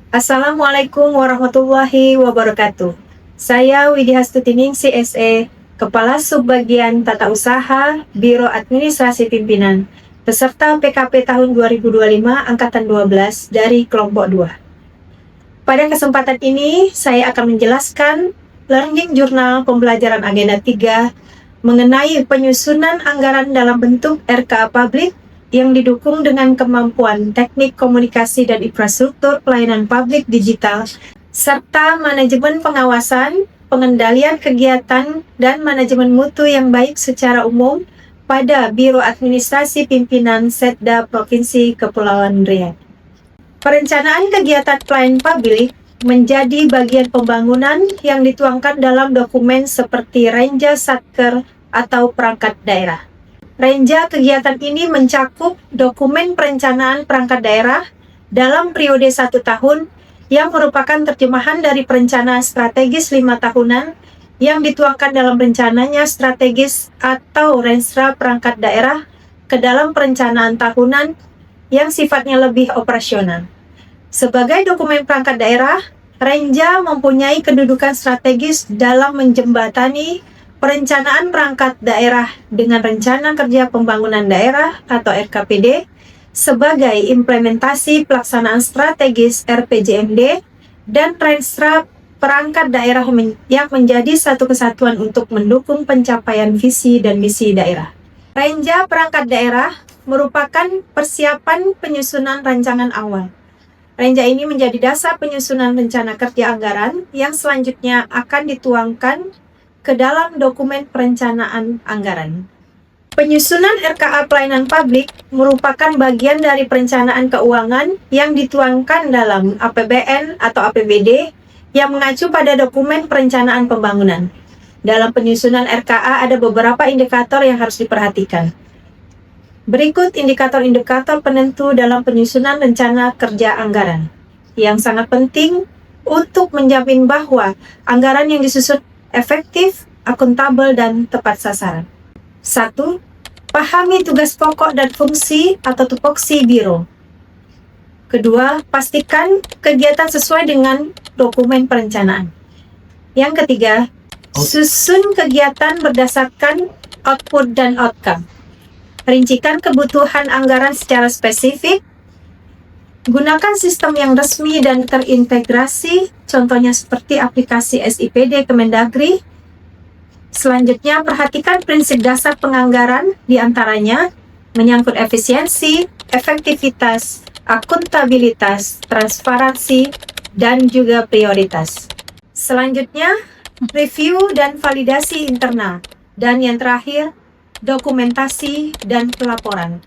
Assalamualaikum warahmatullahi wabarakatuh. Saya Widya Hastuti CSE, Kepala Subbagian Tata Usaha Biro Administrasi Pimpinan, peserta PKP tahun 2025 Angkatan 12 dari kelompok 2. Pada kesempatan ini, saya akan menjelaskan Learning Journal Pembelajaran Agenda 3 mengenai penyusunan anggaran dalam bentuk RKA Publik yang didukung dengan kemampuan teknik komunikasi dan infrastruktur pelayanan publik digital, serta manajemen pengawasan, pengendalian kegiatan, dan manajemen mutu yang baik secara umum pada Biro Administrasi Pimpinan Setda Provinsi Kepulauan Riau. Perencanaan kegiatan pelayanan publik menjadi bagian pembangunan yang dituangkan dalam dokumen seperti Renja Satker atau perangkat daerah. Renja kegiatan ini mencakup dokumen perencanaan perangkat daerah dalam periode 1 tahun yang merupakan terjemahan dari perencanaan strategis 5 tahunan yang dituangkan dalam rencananya strategis atau Renstra perangkat daerah ke dalam perencanaan tahunan yang sifatnya lebih operasional. Sebagai dokumen perangkat daerah, Renja mempunyai kedudukan strategis dalam menjembatani perencanaan perangkat daerah dengan Rencana Kerja Pembangunan Daerah atau RKPD sebagai implementasi pelaksanaan strategis RPJMD dan Renstra perangkat daerah yang menjadi satu kesatuan untuk mendukung pencapaian visi dan misi daerah. Renja perangkat daerah merupakan persiapan penyusunan rancangan awal. Renja ini menjadi dasar penyusunan rencana kerja anggaran yang selanjutnya akan dituangkan ke dalam dokumen perencanaan anggaran. Penyusunan RKA pelayanan publik merupakan bagian dari perencanaan keuangan yang dituangkan dalam APBN atau APBD yang mengacu pada dokumen perencanaan pembangunan. Dalam penyusunan RKA ada beberapa indikator yang harus diperhatikan. Berikut indikator-indikator penentu dalam penyusunan rencana kerja anggaran yang sangat penting untuk menjamin bahwa anggaran yang disusun efektif, akuntabel, dan tepat sasaran. 1. Pahami tugas pokok dan fungsi atau tupoksi biro. Kedua, pastikan kegiatan sesuai dengan dokumen perencanaan. Yang ketiga, susun kegiatan berdasarkan output dan outcome. Rincikan kebutuhan anggaran secara spesifik. Gunakan sistem yang resmi dan terintegrasi, contohnya seperti aplikasi SIPD Kemendagri. Selanjutnya, perhatikan prinsip dasar penganggaran, diantaranya menyangkut efisiensi, efektivitas, akuntabilitas, transparansi, dan juga prioritas. Selanjutnya, review dan validasi internal. Dan yang terakhir, dokumentasi dan pelaporan.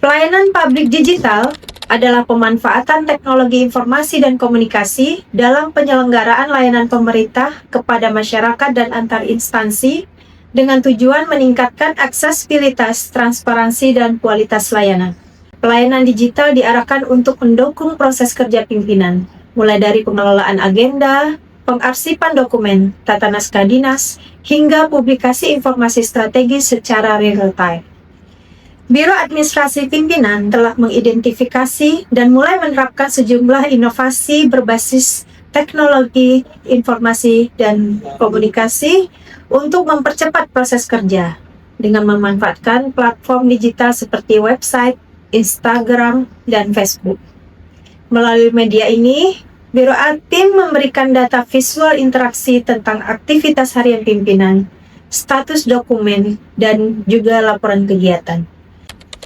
Pelayanan publik digital adalah pemanfaatan teknologi informasi dan komunikasi dalam penyelenggaraan layanan pemerintah kepada masyarakat dan antar instansi dengan tujuan meningkatkan aksesibilitas, transparansi, dan kualitas layanan. Pelayanan digital diarahkan untuk mendukung proses kerja pimpinan, mulai dari pengelolaan agenda, pengarsipan dokumen, tata naskah dinas, hingga publikasi informasi strategis secara real-time. Biro Administrasi Pimpinan telah mengidentifikasi dan mulai menerapkan sejumlah inovasi berbasis teknologi, informasi, dan komunikasi untuk mempercepat proses kerja dengan memanfaatkan platform digital seperti website, Instagram, dan Facebook. Melalui media ini, Biro Admin memberikan data visual interaksi tentang aktivitas harian pimpinan, status dokumen, dan juga laporan kegiatan.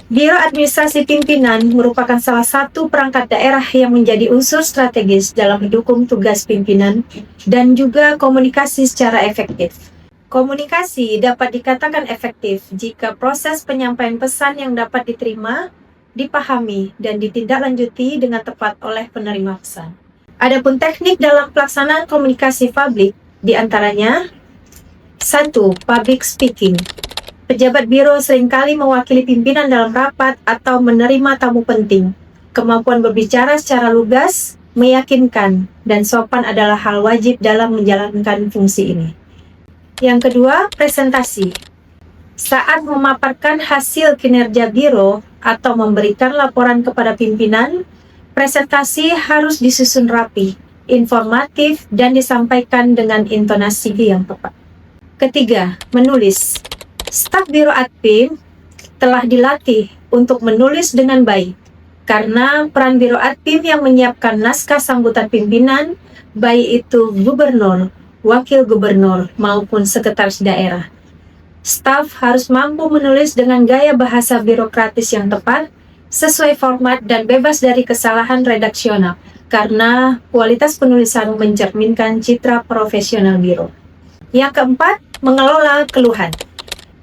Biro Administrasi Pimpinan merupakan salah satu perangkat daerah yang menjadi unsur strategis dalam mendukung tugas pimpinan dan juga komunikasi secara efektif. Komunikasi dapat dikatakan efektif jika proses penyampaian pesan yang dapat diterima, dipahami, dan ditindaklanjuti dengan tepat oleh penerima pesan. Adapun teknik dalam pelaksanaan komunikasi publik, diantaranya 1. Public speaking. Pejabat biro seringkali mewakili pimpinan dalam rapat atau menerima tamu penting. Kemampuan berbicara secara lugas, meyakinkan, dan sopan adalah hal wajib dalam menjalankan fungsi ini. Yang kedua, presentasi. Saat memaparkan hasil kinerja biro atau memberikan laporan kepada pimpinan, Presentasi harus disusun rapi, informatif, dan disampaikan dengan intonasi yang tepat. Ketiga, menulis. Staf Biro Admin telah dilatih untuk menulis dengan baik, karena peran Biro Admin yang menyiapkan naskah sambutan pimpinan, baik itu gubernur, wakil gubernur, maupun sekretaris daerah. Staf harus mampu menulis dengan gaya bahasa birokratis yang tepat, sesuai format dan bebas dari kesalahan redaksional, karena kualitas penulisan mencerminkan citra profesional Biro. Yang keempat, mengelola keluhan.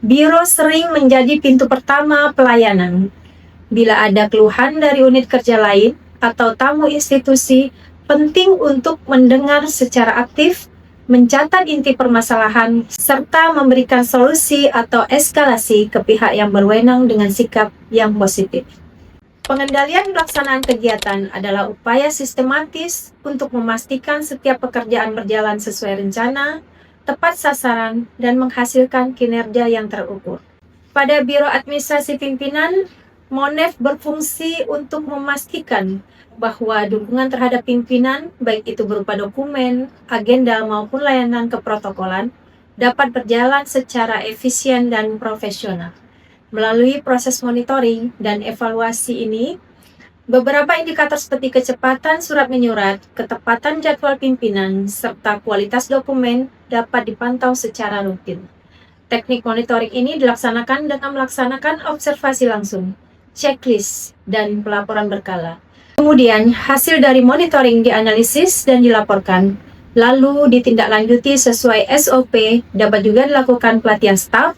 Biro sering menjadi pintu pertama pelayanan. Bila ada keluhan dari unit kerja lain atau tamu institusi, penting untuk mendengar secara aktif, mencatat inti permasalahan, serta memberikan solusi atau eskalasi ke pihak yang berwenang dengan sikap yang positif. Pengendalian pelaksanaan kegiatan adalah upaya sistematis untuk memastikan setiap pekerjaan berjalan sesuai rencana, tepat sasaran, dan menghasilkan kinerja yang terukur. Pada Biro Administrasi Pimpinan, Monef berfungsi untuk memastikan bahwa dukungan terhadap pimpinan, baik itu berupa dokumen, agenda, maupun layanan keprotokolan, dapat berjalan secara efisien dan profesional. Melalui proses monitoring dan evaluasi ini, beberapa indikator seperti kecepatan surat menyurat, ketepatan jadwal pimpinan, serta kualitas dokumen dapat dipantau secara rutin. Teknik monitoring ini dilaksanakan dengan melaksanakan observasi langsung, checklist, dan pelaporan berkala. Kemudian, hasil dari monitoring dianalisis dan dilaporkan, lalu ditindaklanjuti sesuai SOP. Dapat juga dilakukan pelatihan staf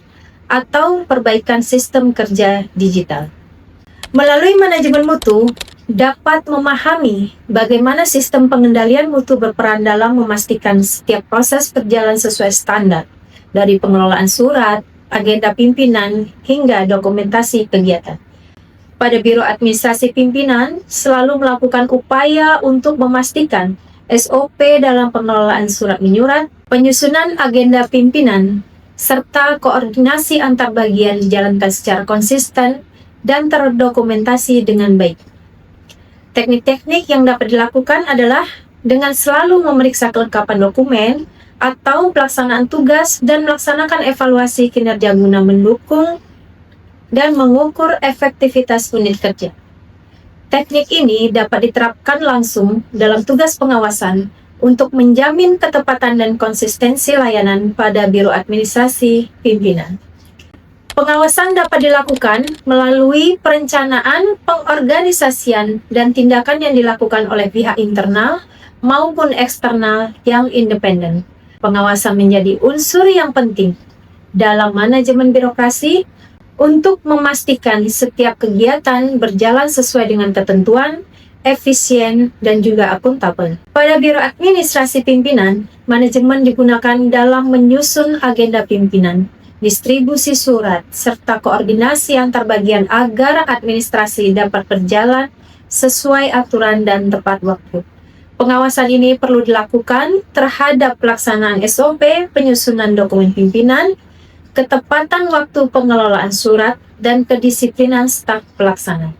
atau perbaikan sistem kerja digital. Melalui manajemen mutu, dapat memahami bagaimana sistem pengendalian mutu berperan dalam memastikan setiap proses berjalan sesuai standar, dari pengelolaan surat, agenda pimpinan, hingga dokumentasi kegiatan. Pada Biro Administrasi Pimpinan, selalu melakukan upaya untuk memastikan SOP dalam pengelolaan surat menyurat, penyusunan agenda pimpinan, serta koordinasi antar bagian dijalankan secara konsisten dan terdokumentasi dengan baik. Teknik-teknik yang dapat dilakukan adalah dengan selalu memeriksa kelengkapan dokumen atau pelaksanaan tugas dan melaksanakan evaluasi kinerja guna mendukung dan mengukur efektivitas unit kerja. Teknik ini dapat diterapkan langsung dalam tugas pengawasan untuk menjamin ketepatan dan konsistensi layanan pada Biro Administrasi Pimpinan. Pengawasan dapat dilakukan melalui perencanaan, pengorganisasian, dan tindakan yang dilakukan oleh pihak internal maupun eksternal yang independen. Pengawasan menjadi unsur yang penting dalam manajemen birokrasi untuk memastikan setiap kegiatan berjalan sesuai dengan ketentuan, efisien, dan juga akuntabel. Pada Biro Administrasi Pimpinan, manajemen digunakan dalam menyusun agenda pimpinan, distribusi surat, serta koordinasi antar bagian agar administrasi dapat berjalan sesuai aturan dan tepat waktu. Pengawasan ini perlu dilakukan terhadap pelaksanaan SOP, penyusunan dokumen pimpinan, ketepatan waktu pengelolaan surat, dan kedisiplinan staf pelaksana.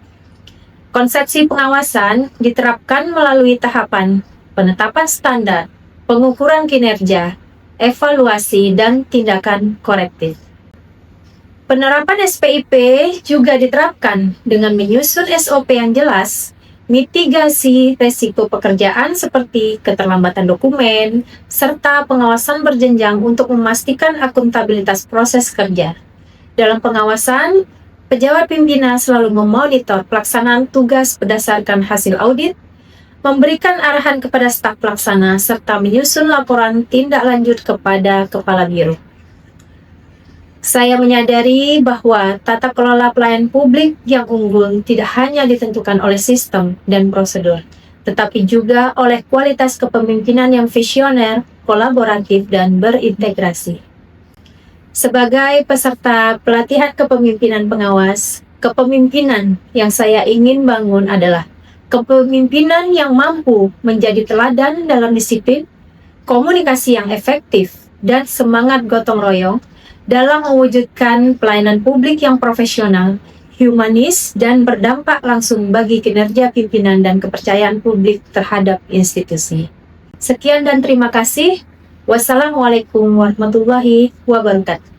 Konsepsi pengawasan diterapkan melalui tahapan penetapan standar, pengukuran kinerja, evaluasi, dan tindakan korektif. Penerapan SPIP juga diterapkan dengan menyusun SOP yang jelas, mitigasi resiko pekerjaan seperti keterlambatan dokumen, serta pengawasan berjenjang untuk memastikan akuntabilitas proses kerja. Dalam pengawasan, pejabat pimpinan selalu memonitor pelaksanaan tugas berdasarkan hasil audit, memberikan arahan kepada staf pelaksana, serta menyusun laporan tindak lanjut kepada Kepala Biro. Saya menyadari bahwa tata kelola pelayanan publik yang unggul tidak hanya ditentukan oleh sistem dan prosedur, tetapi juga oleh kualitas kepemimpinan yang visioner, kolaboratif, dan berintegrasi. Sebagai peserta pelatihan kepemimpinan pengawas, kepemimpinan yang saya ingin bangun adalah kepemimpinan yang mampu menjadi teladan dalam disiplin, komunikasi yang efektif, dan semangat gotong royong dalam mewujudkan pelayanan publik yang profesional, humanis, dan berdampak langsung bagi kinerja pimpinan dan kepercayaan publik terhadap institusi. Sekian dan terima kasih. Wassalamualaikum warahmatullahi wabarakatuh.